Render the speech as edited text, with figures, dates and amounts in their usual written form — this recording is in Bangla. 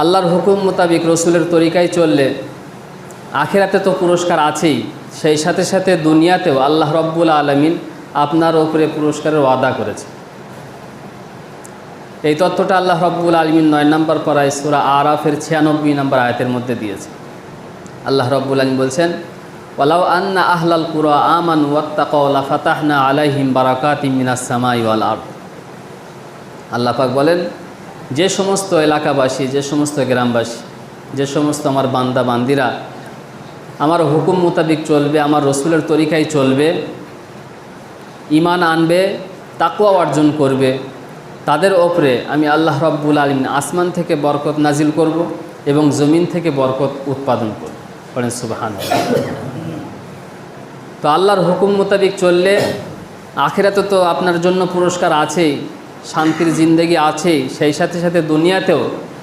আল্লাহর হুকুম মোতাবিক রসুলের তরিকায় চললে আখিরাতে তো পুরস্কার আছেই, সেই সাথে সাথে দুনিয়াতেও আল্লাহ রব্বুল আলামিন আপনার ওপরে পুরস্কারের ওয়াদা করেছে। এই তথ্যটা আল্লাহ রব্বুল আলামিন 9 নম্বর পারায় সূরা আরাফের 96 নম্বর আয়াতের মধ্যে দিয়েছে। আল্লাহ রব্বুল আলামিন বলছেন, ওয়ালাউ আন্না আহলাল কুরা আমানু ওয়াত্তাকাউ লাফাতাহনা আলাইহিম বারাকাতিম মিনাস সামাই ওয়াল আরদ। আল্লাহ পাক বলেন, যে সমস্ত এলাকাবাসী, যে সমস্ত গ্রামবাসী, যে সমস্ত আমার বান্দা বান্দিরা আমার হুকুম মোতাবিক চলবে, আমার রসুলের তরিকায় চলবে, ঈমান আনবে, তাকওয়া অর্জন করবে, তাদের ওপরে আমি আল্লাহ রব্বুল আলামিন আসমান থেকে বরকত নাজিল করব এবং জমিন থেকে বরকত উৎপাদন করব। বলেন সুবহানাল্লাহ। তো আল্লাহর হুকুম মোতাবিক চললে আখিরাতে তো আপনার জন্য পুরস্কার আছেই, শান্তির জিন্দেগি আছেই, সেই সাথে সাথে দুনিয়াতেও